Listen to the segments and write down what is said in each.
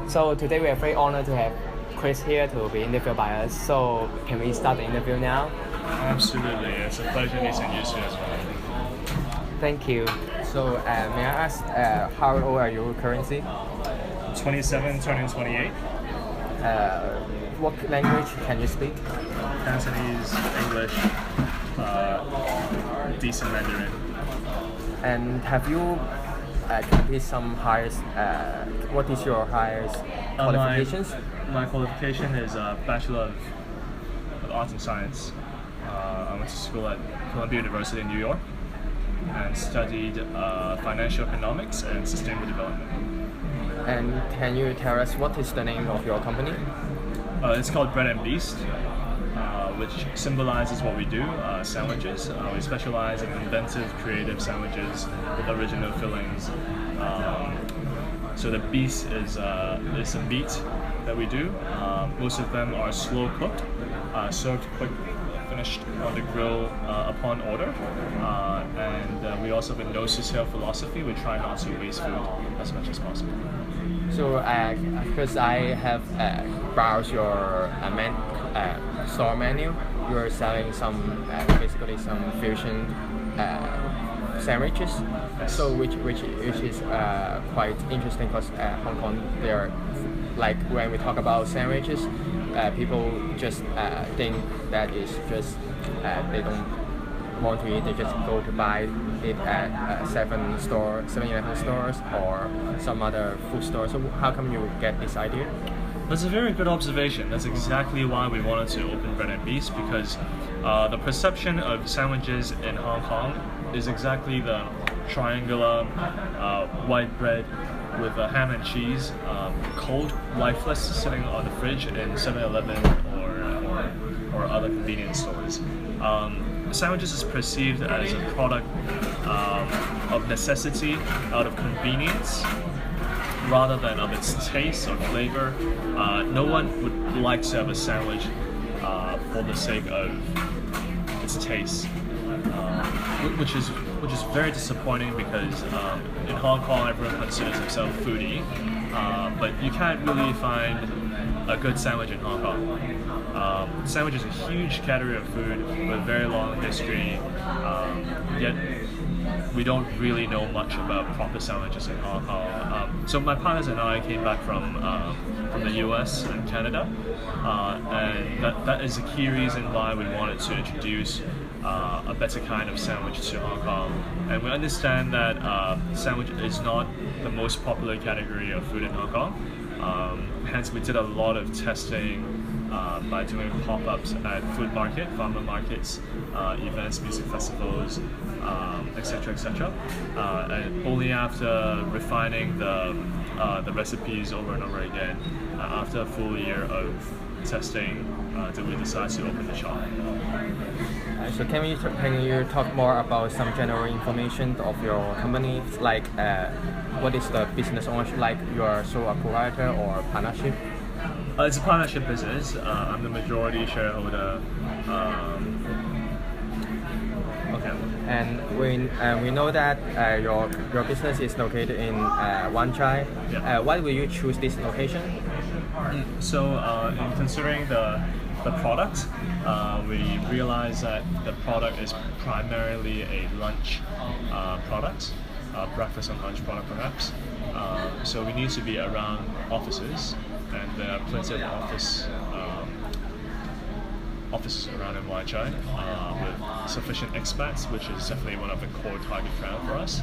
So today we are very honored to have Chris here to be interviewed by us. So can we start the interview now? Absolutely, it's a pleasure meeting you too as well. Thank you. So may I ask, how old are you currently? 27, turning 28. What language can you speak? Cantonese, English, decent Mandarin. And have you completed some highest? What is your highest qualifications? My qualification is a Bachelor of Arts and Science. I went to school at Columbia University in New York and studied financial economics and sustainable development. And can you tell us what is the name of your company? It's called Bread and Beast, which symbolizes what we do, sandwiches. We specialize in inventive, creative sandwiches with original fillings. So the beast is a meat that we do. Most of them are slow cooked, served quick, finished on the grill upon order. And we also have a no sale philosophy. We try not to waste food as much as possible. So, because I have browsed your store menu, you're selling some basically some fusion sandwiches. Yes. So, which is quite interesting because Hong Kong, they're like when we talk about sandwiches, people just think that is just they don't want to eat, they just go to buy it at 7-Eleven stores or some other food store. So how come you get this idea? That's a very good observation. That's exactly why we wanted to open Bread and Beast, because the perception of sandwiches in Hong Kong is exactly the triangular white bread with ham and cheese, cold, lifeless, sitting on the fridge in 7-Eleven or other convenience stores. Sandwiches is perceived as a product of necessity, out of convenience, rather than of its taste or flavor. No one would like to have a sandwich for the sake of its taste, which is very disappointing because in Hong Kong everyone considers himself foodie, but you can't really find a good sandwich in Hong Kong. Sandwich is a huge category of food with a very long history, yet we don't really know much about proper sandwiches in Hong Kong. So my partners and I came back from the US and Canada, and that is a key reason why we wanted to introduce a better kind of sandwich to Hong Kong. And we understand that sandwich is not the most popular category of food in Hong Kong. Hence, we did a lot of testing by doing pop-ups at food market, farmer markets, events, music festivals, etc., etc. And only after refining the recipes over and over again, after a full year of testing, did we decide to open the shop. So can you talk more about some general information of your company, like what is the business ownership, like you are sole proprietor or partnership? It's a partnership business. I'm the majority shareholder. Okay. And we know that your business is located in Wan Chai. Yeah. Why will you choose this location? So in considering the product, we realized that the product is primarily a lunch product, breakfast and lunch product perhaps. So we need to be around offices, and there are plenty of offices around in Wan Chai with sufficient expats, which is definitely one of the core target crowd for us,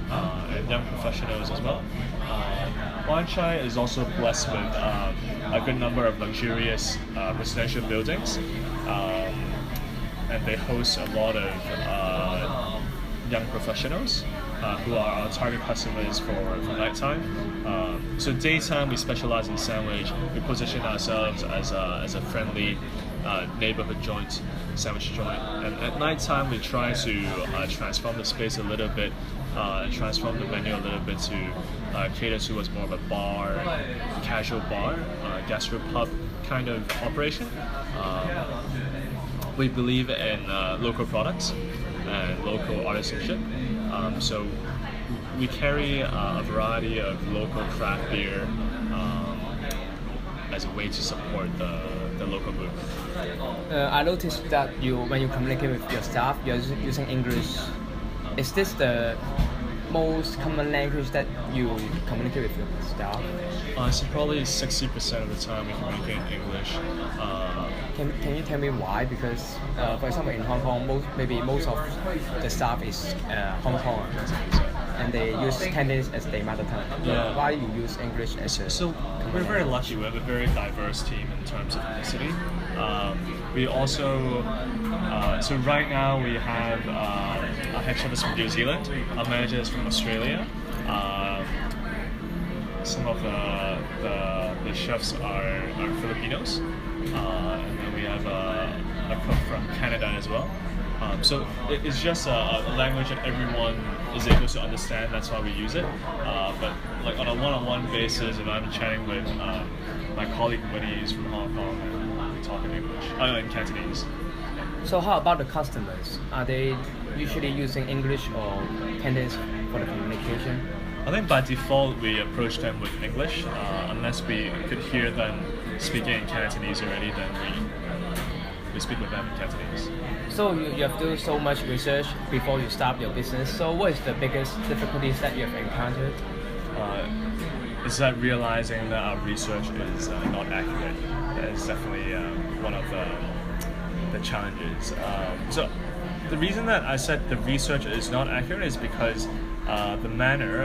and young professionals as well. Wan Chai is also blessed with a good number of luxurious residential buildings, and they host a lot of young professionals who are our target customers for nighttime. So daytime we specialize in sandwich. We position ourselves as a friendly neighborhood joint, sandwich joint, and at nighttime we try to transform the space a little bit, transform the menu a little bit to cater towards more of a bar, casual bar, gastropub kind of operation. We believe in local products and local artisanship, so we carry a variety of local craft beer, as a way to support the local movement. I noticed that when you communicate with your staff, you're using English. Is this the most common language that you communicate with your staff? So probably 60% of the time we communicate in English. Can you tell me why? Because for example, in Hong Kong, most of the staff is Hong Kong, and they use Cantonese as their mother tongue. Yeah. Why you use English as a So we're very lucky. We have a very diverse team in terms of ethnicity. We also, so right now we have a head chef is from New Zealand, a manager is from Australia. Some of the chefs are Filipinos, and then we have a cook from Canada as well. So it's just a language that everyone is able to understand. That's why we use it. But like on a one-on-one basis, if I'm chatting with my colleague Winnie is from Hong Kong, and we talk in English, in Cantonese. So how about the customers? Are they usually using English or Cantonese for the communication? I think by default we approach them with English, unless we could hear them speaking in Cantonese already, then we speak with them in Cantonese. So you have to do so much research before you start your business. So what is the biggest difficulties that you have encountered? Is that realizing that our research is not accurate. That is definitely one of the challenges. So the reason that I said the research is not accurate is because the manner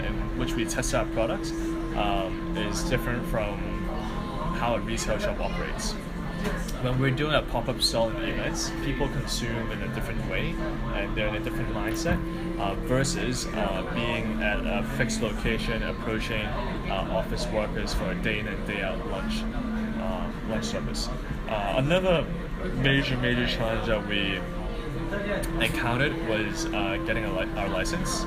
in which we test our products is different from how a retail shop operates. When we're doing a pop-up stall in events, people consume in a different way and they're in a different mindset versus being at a fixed location, approaching office workers for a day in and day out lunch service. Another major challenge that we encountered was getting our license.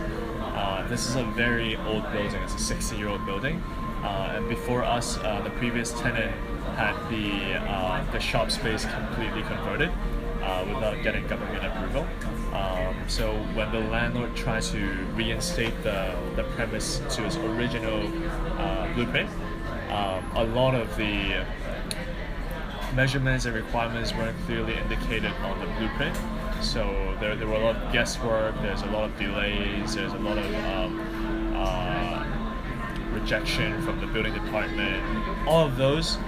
This is a very old building. It's a 60-year-old building, and before us, the previous tenant had the shop space completely converted without getting government approval. So when the landlord tried to reinstate the premise to its original blueprint, a lot of the measurements and requirements weren't clearly indicated on the blueprint. So there were a lot of guesswork, there's a lot of delays, there's a lot of rejection from the building department. All of those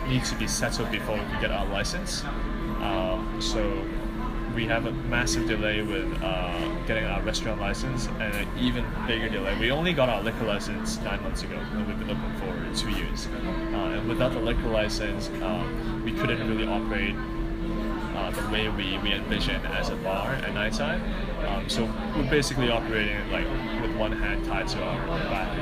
need to be settled before we can get our license. So we have a massive delay with getting our restaurant license, and an even bigger delay. We only got our liquor license 9 months ago, and we've been open for 2 years. And without the liquor license, we couldn't really operate the way we envision as a bar at nighttime. So we're basically operating like with one hand tied to our back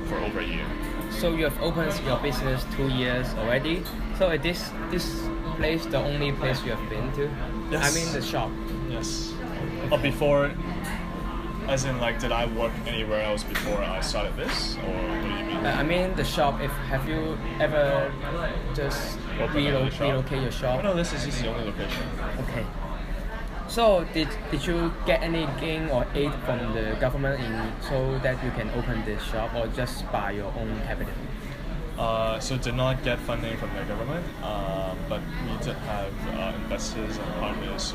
for over a year. So you have opened your business 2 years already. So is this place the only place you have been to? Yes. I mean the shop. Yes. But before, as in like, did I work anywhere else before I started this, or what do you mean? I mean the shop. Have you ever just relocate your shop? No, this is the only location. Okay. So did you get any gain or aid from the government so that you can open this shop, or just by your own capital? So did not get funding from the government, but we did have investors and partners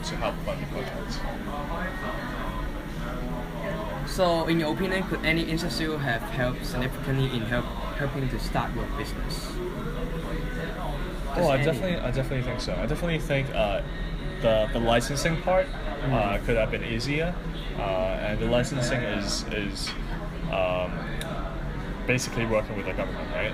to help fund the project. So in your opinion, could any institute have helped significantly in helping to start your business? I definitely think so. I definitely think the licensing part could have been easier, and the licensing is basically working with the government, right?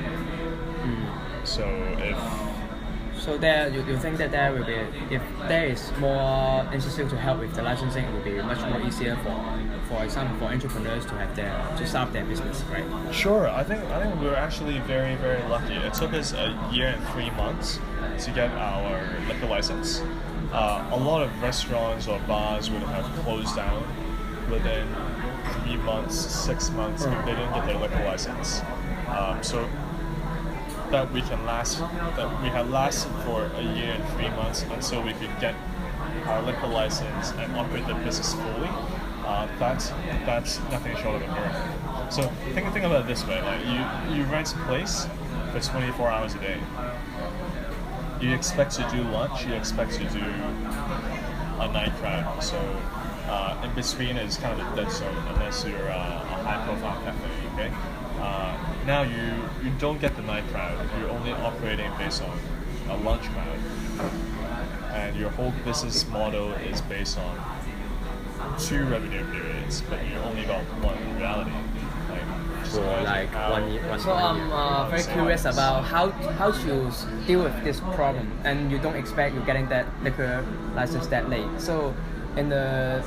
So there, you think that there will be, if there is more institute to help with the licensing, it will be much more easier for example, for entrepreneurs to start their business, right? Sure, I think we were actually very lucky. It took us a year and 3 months to get our liquor license. A lot of restaurants or bars would have closed down within 3 months, 6 months if they didn't get their liquor license. So that we had lasted for a year and 3 months until we could get our liquor license and operate the business fully. That's nothing short of a miracle. So think about it this way: like you rent a place for 24 hours a day. You expect to do lunch. You expect to do a night crowd. So in between is kind of a dead zone unless you're a high-profile cafe. Okay. Now you don't get the night crowd. You're only operating based on a lunch crowd, and your whole business model is based on 2 revenue periods, but you only got one in reality. For like one year. So I'm very curious about how to deal with this problem, and you don't expect you're getting that liquor license that late. So in the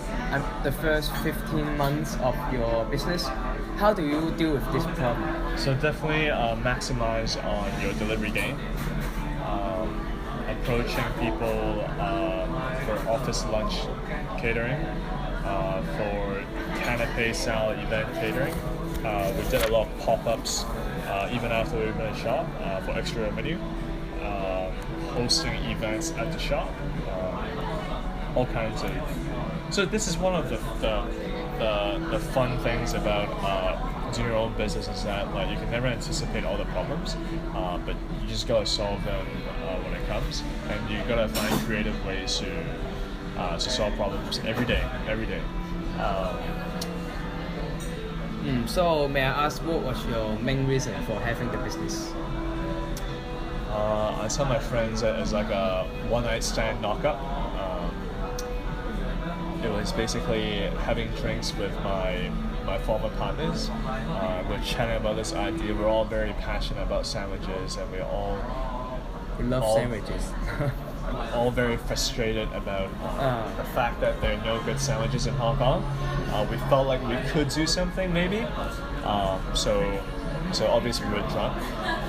first 15 months of your business, how do you deal with this problem? So definitely maximize on your delivery game. Approaching people for office lunch catering, for canapé style event catering. We did a lot of pop-ups even after we opened the shop for extra revenue, hosting events at the shop, all kinds of. So this is one of the fun things about doing your own business is that like you can never anticipate all the problems, but you just gotta solve them when it comes, and you gotta find creative ways to solve problems every day. So may I ask what was your main reason for having the business? I tell my friends that it's like a one-night stand knockup. It was basically having drinks with my former partners. We're chatting about this idea. We're all very passionate about sandwiches, and we love sandwiches. all very frustrated about the fact that there are no good sandwiches in Hong Kong. We felt like we could do something maybe. So obviously we were drunk,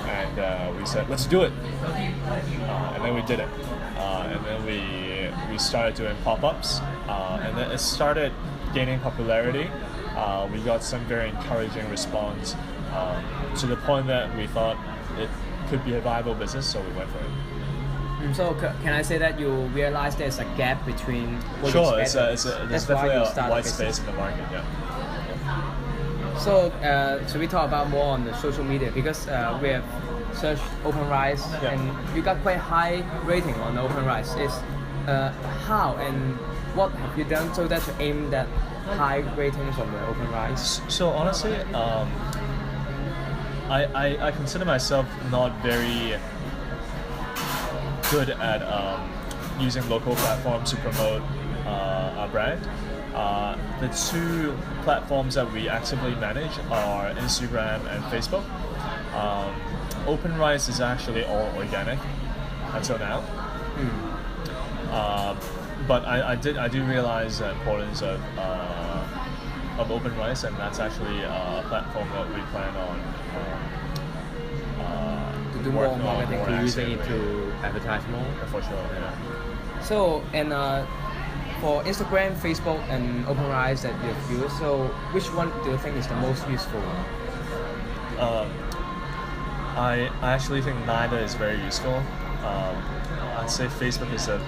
and we said let's do it. And then we did it. And then we started doing pop-ups, and then it started gaining popularity. We got some very encouraging response to the point that we thought it could be a viable business, so we went for it. So can I say that you realize there's a gap between what Sure, you expect? there's definitely a white space in the market, yeah. So should we talk about more on the social media, because we have searched OpenRice, Yeah. and you got quite high rating on OpenRice. Is how and what have you done so that to aim that high rating from the OpenRice? So honestly, I consider myself not very good at using local platforms to promote our brand. The 2 platforms that we actively manage are Instagram and Facebook. OpenRice is actually all organic until now. But I do realize the importance of OpenRice, and that's actually a platform that we plan on To do more marketing, to using it to advertise more. For sure, yeah. So and for Instagram, Facebook, and OpenRice that you've used, so which one do you think is the most useful? I actually think neither is very useful. I'd say Facebook is the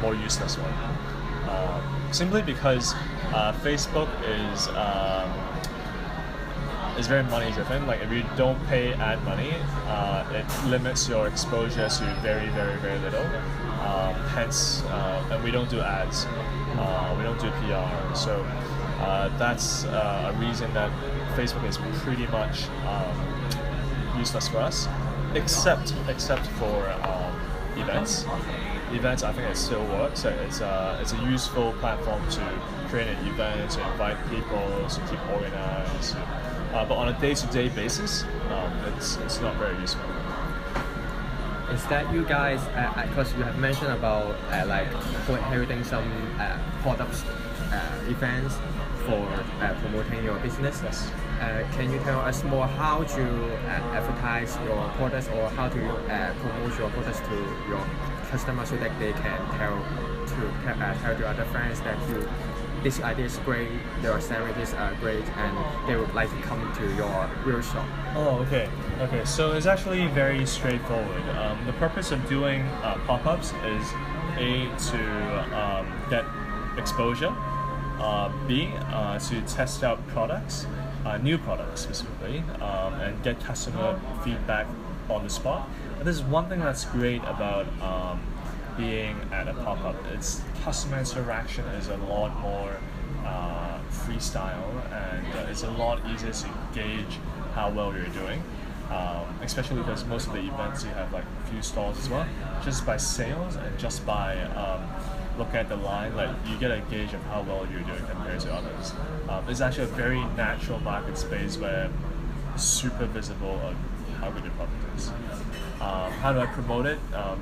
more useless one. Simply because Facebook is very money driven. Like if you don't pay ad money, it limits your exposure to very, very, very little. Hence, and we don't do ads. We don't do PR. So that's a reason that Facebook is pretty much useless for us, except for events. Events, I think it still works. It's a useful platform to create an event, to invite people, to keep organized. But on a day-to-day basis, it's not very useful. Is that you guys, because you have mentioned about like holding some product events for promoting your business? Yes. Can you tell us more how to advertise your products, or how to promote your products to your customers so that they can tell to other friends that this idea is great, your sandwiches are great, and they would like to come to your real shop? Oh, okay. So it's actually very straightforward. The purpose of doing pop-ups is A, to get exposure, B, to test out products, new products specifically, and get customer feedback on the spot. And this is one thing that's great about being at a pop-up. It's customer interaction is a lot more freestyle, and it's a lot easier to gauge how well you're doing. Especially because most of the events you have like a few stalls as well. Just by sales and just by looking at the line, like you get a gauge of how well you're doing compared to others. It's actually a very natural market space where it's super visible of how good your product is. How do I promote it?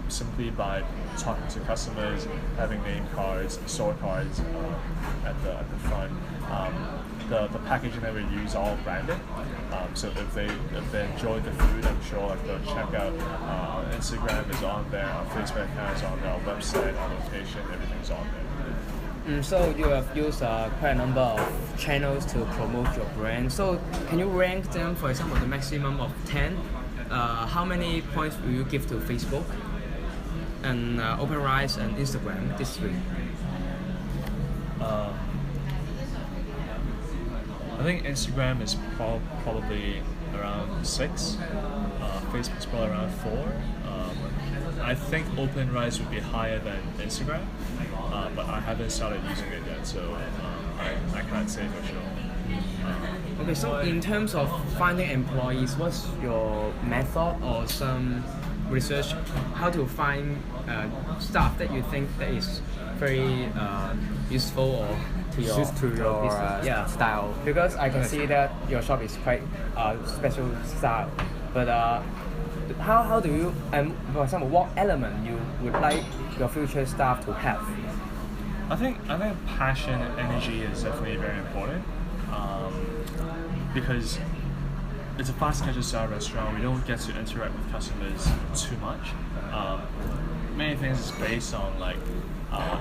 Simply by talking to customers, having name cards, store cards at the front. The packaging that we use all branded. So if they enjoy the food, I'm sure like they'll check out. Our Instagram is on there, our Facebook account is on there, our website, our location, everything's on there. So you have used quite a number of channels to promote your brand. So can you rank them, for example, the maximum of 10? How many points will you give to Facebook and OpenRice and Instagram, these three? I think Instagram is probably around 6. Facebook's probably around 4. I think OpenRice would be higher than Instagram, but I haven't started using it yet, so I can't say for sure. Okay, so in terms of finding employees, what's your method or some research how to find staff that you think that is very useful or to your business? style? Because I can see that your shop is quite special style, but how do you, for example, what element you would like your future staff to have? I think passion and energy is definitely very important, because it's a fast casual style restaurant. We don't get to interact with customers too much. Many things is based on like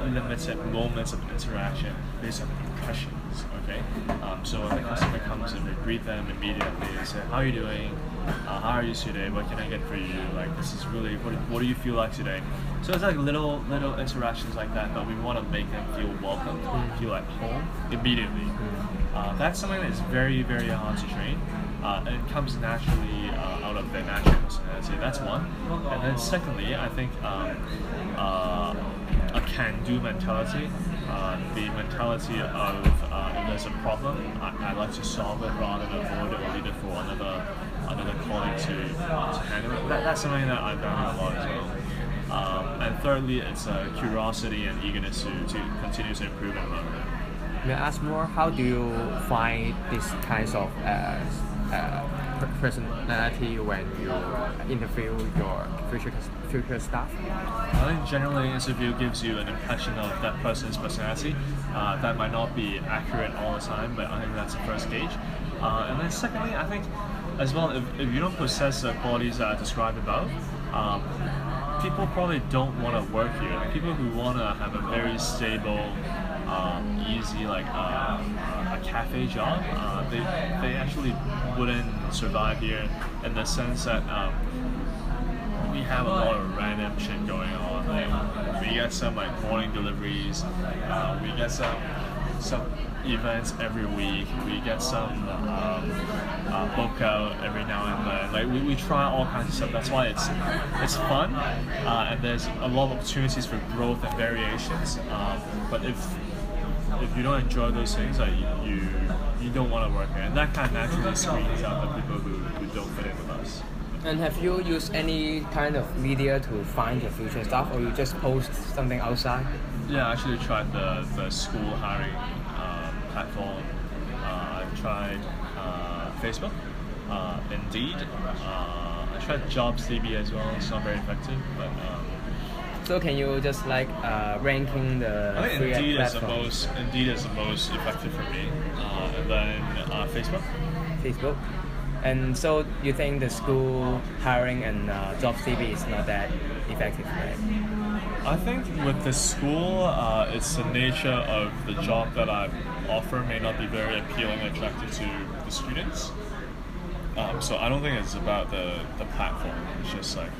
limited moments of interaction based on impressions. Okay, so when the customer comes and we greet them immediately and say, "How are you doing? How are you today? What can I get for you? Like this is really what do you feel like today?" So it's like little interactions like that, but we want to make them feel welcome, feel at home immediately. That's something that is very hard to train. And it comes naturally out of their natural personality. That's one. And then secondly, I think a can-do mentality. The mentality of if there's a problem, I like to solve it rather than avoid it or leave it for another colleague to handle it. That's something that I value a lot as well. And thirdly, it's curiosity and eagerness to continue to improve and learn. May I ask more? How do you find these kinds of personality when you interview your future staff? I think generally an interview gives you an impression of that person's personality. That might not be accurate all the time, but I think that's the first gauge. And then secondly, I think as well, if you don't possess the qualities that I described above, people probably don't want to work here. Like people who want to have a very stable, easy like a cafe job, they actually wouldn't survive here in the sense that we have a lot of random shit going on. Like we get some like morning deliveries, we get some events every week, we get some book out every now and then. Like we try all kinds of stuff. That's why it's fun, and there's a lot of opportunities for growth and variations. But if you don't enjoy those things, like you don't want to work here, and that kind of naturally screens out the people who don't fit in with us. And have you used any kind of media to find your future staff, or you just post something outside? Yeah, I actually tried the school hiring platform. I tried Facebook, Indeed. I tried JobsDB as well. It's not very effective, but. So can you just like ranking the I think free Indeed platform? Indeed is the most effective for me, and then Facebook. Facebook. And so you think the school hiring and JobsDB is not that effective, right? I think with the school, it's the nature of the job that I offer may not be very appealing and attractive to the students. So I don't think it's about the platform. It's just like.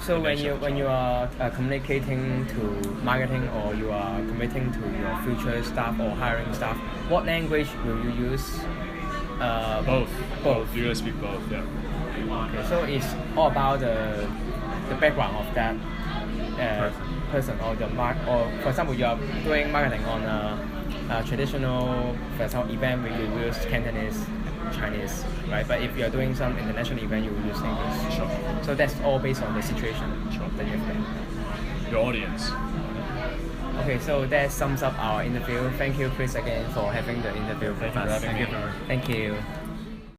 So when you are communicating to marketing, or you are committing to your future staff or hiring staff, what language will you use Both. You gotta speak both. Yeah. Okay, so it's all about the background of that person or the or for example you are doing marketing on a traditional, for example, event where you use Cantonese, Chinese, right? But if you are doing some international event, you will use English. Sure. So that's all based on the situation Sure. that you have there. Your audience. Okay, so that sums up our interview. Thank you, Chris, again for having the interview with Thank you for us. having me. Thank you.